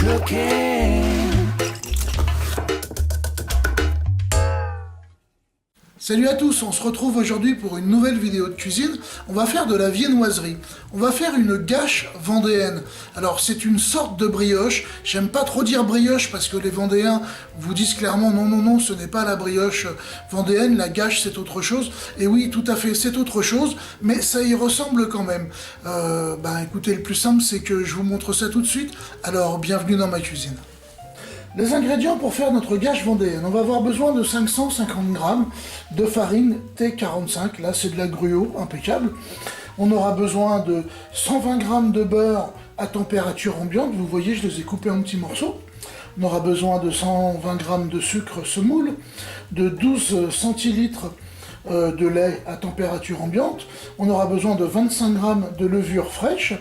cooking. Salut à tous, on se retrouve aujourd'hui pour une nouvelle vidéo de cuisine. On va faire de la viennoiserie. On va faire une gâche vendéenne. Alors c'est une sorte de brioche. J'aime pas trop dire brioche parce que les Vendéens vous disent clairement non, ce n'est pas la brioche vendéenne, la gâche c'est autre chose. Et oui, tout à fait, c'est autre chose, mais ça y ressemble quand même. Écoutez, le plus simple c'est que je vous montre ça tout de suite. Alors bienvenue dans ma cuisine. Les ingrédients pour faire notre gâche vendéenne. On va avoir besoin de 550 g de farine T45, là c'est de la gruau, impeccable. On aura besoin de 120 g de beurre à température ambiante, vous voyez je les ai coupés en petits morceaux. On aura besoin de 120 g de sucre semoule, de 12 centilitres de lait à température ambiante. On aura besoin de 25 g de levure fraîche,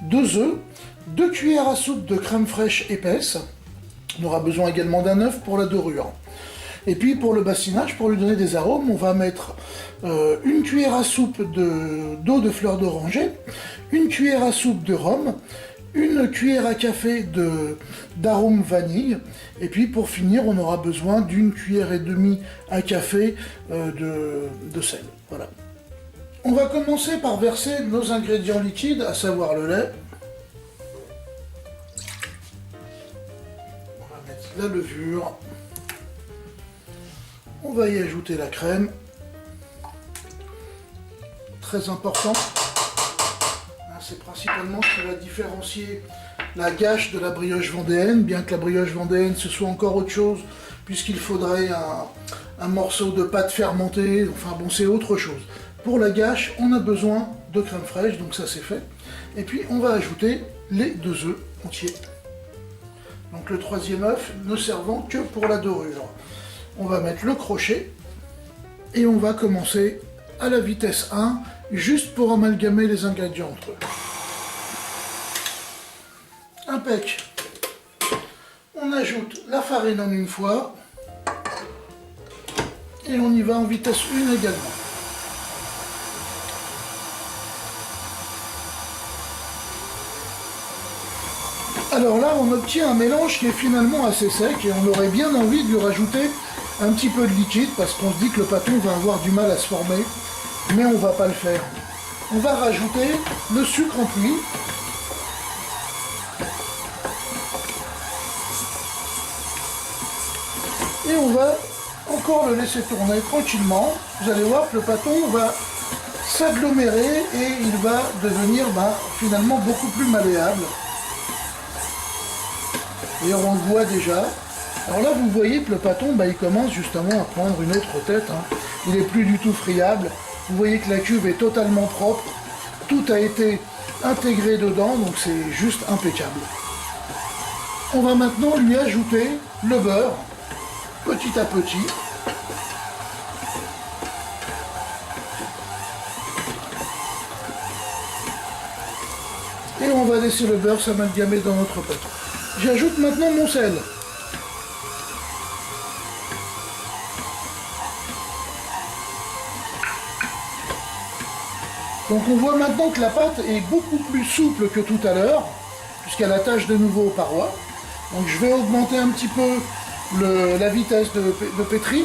2 œufs, 2 cuillères à soupe de crème fraîche épaisse. On aura besoin également d'un œuf pour la dorure. Et puis pour le bassinage, pour lui donner des arômes, on va mettre une cuillère à soupe d'eau de fleur d'oranger, une cuillère à soupe de rhum, une cuillère à café d'arôme vanille, et puis pour finir, on aura besoin d'une cuillère et demie à café de sel. Voilà. On va commencer par verser nos ingrédients liquides, à savoir le lait, la levure, on va y ajouter la crème, très important, c'est principalement ce qui va différencier la gâche de la brioche vendéenne, bien que la brioche vendéenne ce soit encore autre chose, puisqu'il faudrait un morceau de pâte fermentée, enfin bon c'est autre chose. Pour la gâche, on a besoin de crème fraîche, donc ça c'est fait, et puis on va ajouter les 2 œufs entiers. Donc le troisième œuf ne servant que pour la dorure. On va mettre le crochet et on va commencer à la vitesse 1, juste pour amalgamer les ingrédients entre eux. Impec. On ajoute la farine en une fois et on y va en vitesse 1 également. Alors là, on obtient un mélange qui est finalement assez sec et on aurait bien envie de lui rajouter un petit peu de liquide parce qu'on se dit que le pâton va avoir du mal à se former, mais on va pas le faire. On va rajouter le sucre en pluie. Et on va encore le laisser tourner tranquillement. Vous allez voir que le pâton va s'agglomérer et il va devenir finalement beaucoup plus malléable. Et on le voit déjà. Alors là, vous voyez que le pâton, il commence justement à prendre une autre tête. Il n'est plus du tout friable. Vous voyez que la cuve est totalement propre. Tout a été intégré dedans, donc c'est juste impeccable. On va maintenant lui ajouter le beurre, petit à petit. Et on va laisser le beurre s'amalgamer dans notre pâton. J'ajoute maintenant mon sel. Donc on voit maintenant que la pâte est beaucoup plus souple que tout à l'heure, puisqu'elle attache de nouveau aux parois. Donc je vais augmenter un petit peu la vitesse de pétri,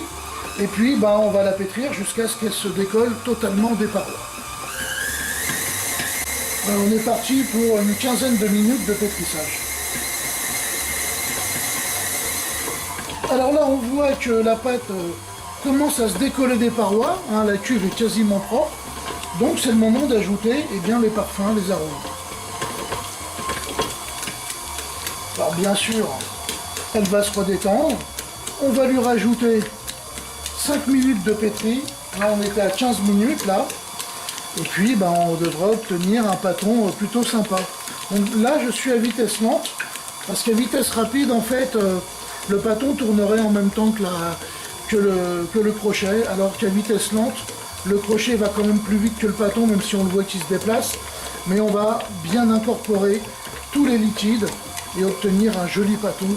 et puis on va la pétrir jusqu'à ce qu'elle se décolle totalement des parois. On est parti pour une quinzaine de minutes de pétrissage. Alors là, on voit que la pâte commence à se décoller des parois, la cuve est quasiment propre, donc c'est le moment d'ajouter les parfums, les arômes. Alors bien sûr, elle va se redétendre, on va lui rajouter 5 minutes de pétri, là on était à 15 minutes là, et puis on devra obtenir un pâton plutôt sympa. Donc là je suis à vitesse lente, parce qu'à vitesse rapide en fait, le pâton tournerait en même temps que le crochet, alors qu'à vitesse lente, le crochet va quand même plus vite que le pâton, même si on le voit qu'il se déplace. Mais on va bien incorporer tous les liquides et obtenir un joli pâton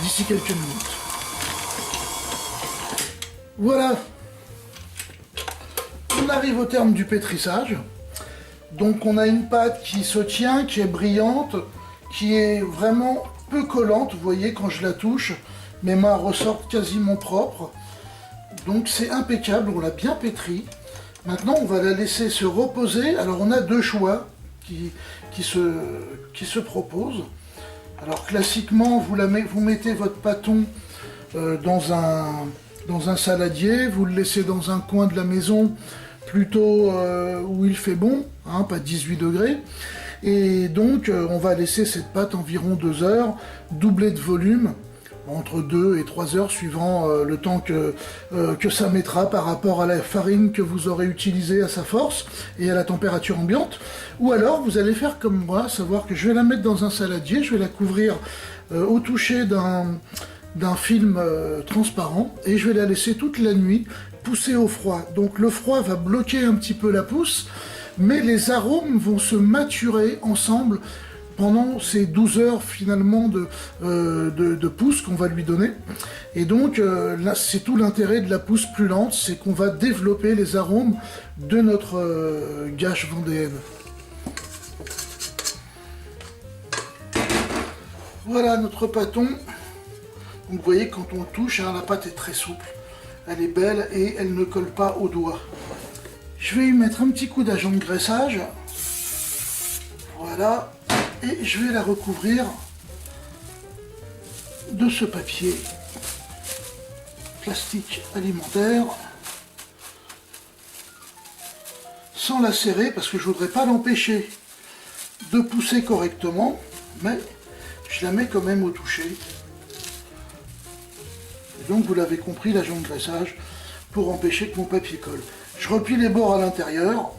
d'ici quelques minutes. Voilà, on arrive au terme du pétrissage. Donc on a une pâte qui se tient, qui est brillante, qui est vraiment peu collante, vous voyez quand je la touche, mes mains ressortent quasiment propres. Donc c'est impeccable, on l'a bien pétri. Maintenant on va la laisser se reposer. Alors on a deux choix qui se proposent. Alors classiquement vous mettez votre pâton dans un saladier, vous le laissez dans un coin de la maison plutôt où il fait bon, hein, pas 18 degrés. Et donc on va laisser cette pâte environ 2 heures, doubler de volume, entre 2 et 3 heures suivant le temps que ça mettra par rapport à la farine que vous aurez utilisée à sa force et à la température ambiante. Ou alors vous allez faire comme moi, savoir que je vais la mettre dans un saladier, je vais la couvrir au toucher d'un film transparent et je vais la laisser toute la nuit pousser au froid. Donc le froid va bloquer un petit peu la pousse, mais les arômes vont se maturer ensemble pendant ces 12 heures finalement de pousse qu'on va lui donner. Et donc là, c'est tout l'intérêt de la pousse plus lente, c'est qu'on va développer les arômes de notre gâche vendéenne. Voilà notre pâton. Donc vous voyez quand on le touche, hein, la pâte est très souple, elle est belle et elle ne colle pas aux doigts. Je vais y mettre un petit coup d'agent de graissage. Voilà. Et je vais la recouvrir de ce papier plastique alimentaire sans la serrer parce que je ne voudrais pas l'empêcher de pousser correctement, mais je la mets quand même au toucher. Et donc vous l'avez compris, l'agent de graissage pour empêcher que mon papier colle. Je replie les bords à l'intérieur,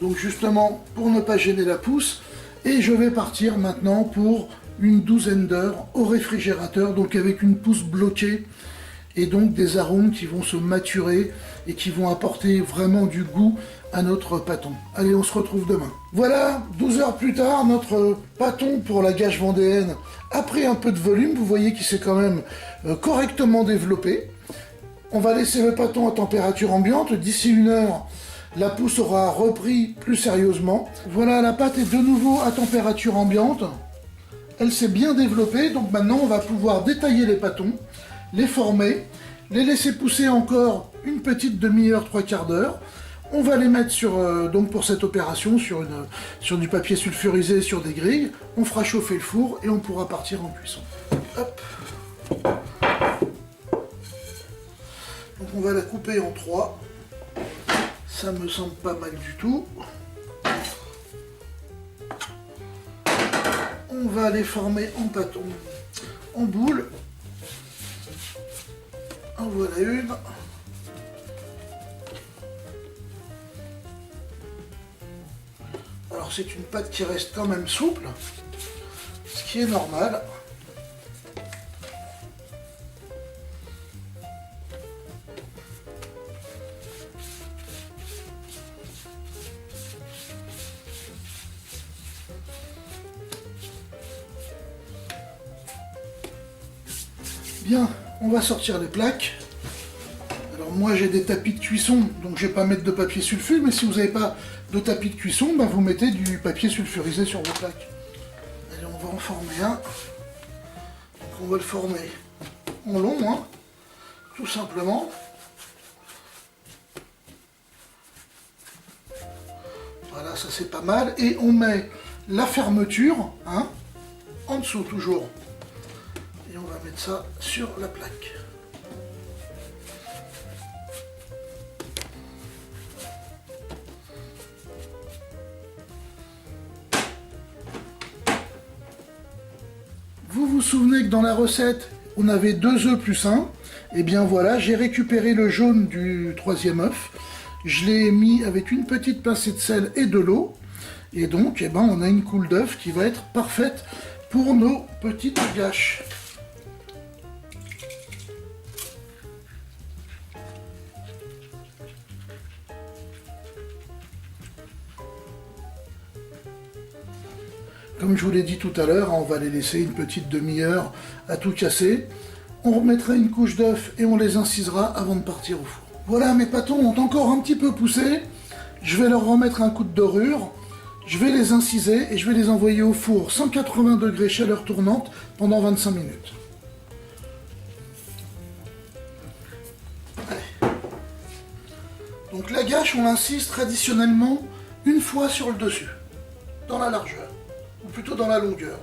donc justement pour ne pas gêner la pousse. Et je vais partir maintenant pour une 12aine d'heures au réfrigérateur, donc avec une pousse bloquée et donc des arômes qui vont se maturer et qui vont apporter vraiment du goût à notre pâton. Allez, on se retrouve demain. Voilà, 12 heures plus tard, notre pâton pour la gâche vendéenne a pris un peu de volume. Vous voyez qu'il s'est quand même correctement développé. On va laisser le pâton à température ambiante. D'ici 1 heure, la pousse aura repris plus sérieusement. Voilà, la pâte est de nouveau à température ambiante. Elle s'est bien développée, donc maintenant on va pouvoir détailler les pâtons, les former, les laisser pousser encore une petite demi-heure, 3/4 d'heure. On va les mettre donc pour cette opération sur du papier sulfurisé, sur des grilles. On fera chauffer le four et on pourra partir en cuisson. Hop. Donc on va la couper en 3. Ça me semble pas mal du tout. On va les former en pâton, en boule. En voilà une. Alors c'est une pâte qui reste quand même souple, ce qui est normal. Bien, on va sortir les plaques. Alors moi j'ai des tapis de cuisson, donc je vais pas mettre de papier sulfure, mais si vous n'avez pas de tapis de cuisson, ben vous mettez du papier sulfurisé sur vos plaques. Allez, on va en former un. Donc on va le former en long, hein, tout simplement. Voilà, ça c'est pas mal. Et on met la fermeture, hein, en dessous toujours. Et on va mettre ça sur la plaque. Vous vous souvenez que dans la recette, on avait 2 œufs plus 1. Et bien voilà, j'ai récupéré le jaune du 3e œuf. Je l'ai mis avec une petite pincée de sel et de l'eau. Et donc, eh ben, on a une coule d'œuf qui va être parfaite pour nos petites gâches. Comme je vous l'ai dit tout à l'heure, on va les laisser une petite demi-heure à tout casser. On remettra une couche d'œuf et on les incisera avant de partir au four. Voilà, mes pâtons ont encore un petit peu poussé. Je vais leur remettre un coup de dorure. Je vais les inciser et je vais les envoyer au four 180 degrés chaleur tournante pendant 25 minutes. Allez. Donc la gâche, on l'incise traditionnellement une fois sur le dessus, dans la largeur, ou plutôt dans la longueur.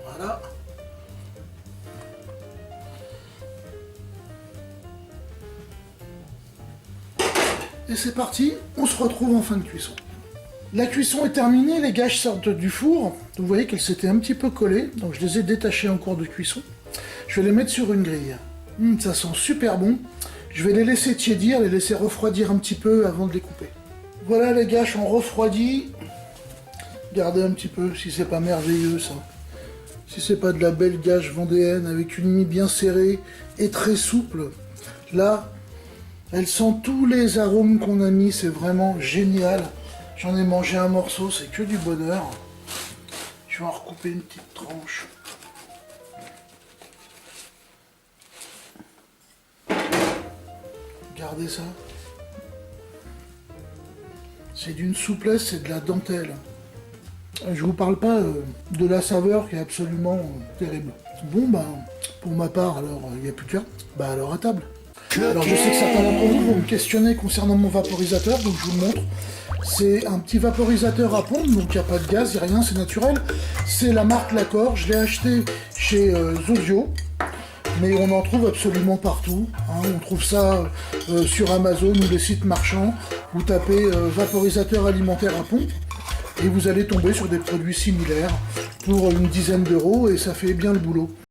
Voilà. Et c'est parti, on se retrouve en fin de cuisson. La cuisson est terminée, les gâches sortent du four. Vous voyez qu'elles s'étaient un petit peu collées, donc je les ai détachées en cours de cuisson. Je vais les mettre sur une grille. Ça sent super bon. Je vais les laisser tiédir, les laisser refroidir un petit peu avant de les couper. Voilà, les gâches ont refroidi. Regardez un petit peu si c'est pas merveilleux ça. Si c'est pas de la belle gâche vendéenne avec une mie bien serrée et très souple. Là, elle sent tous les arômes qu'on a mis, c'est vraiment génial. J'en ai mangé un morceau, c'est que du bonheur. Je vais en recouper une petite tranche. Regardez ça. C'est d'une souplesse, c'est de la dentelle. Je vous parle pas de la saveur qui est absolument terrible. Bon, bah, pour ma part, alors, il n'y a plus qu'à. Bah, alors à table. Alors, je sais que certains d'entre vous vont me questionner concernant mon vaporisateur, donc je vous le montre. C'est un petit vaporisateur à pompe, donc il n'y a pas de gaz, il n'y a rien, c'est naturel. C'est la marque Lacor, je l'ai acheté chez Zozio, mais on en trouve absolument partout. Hein. On trouve ça sur Amazon ou les sites marchands. Vous tapez vaporisateur alimentaire à pompe et vous allez tomber sur des produits similaires pour une dizaine d'euros et ça fait bien le boulot.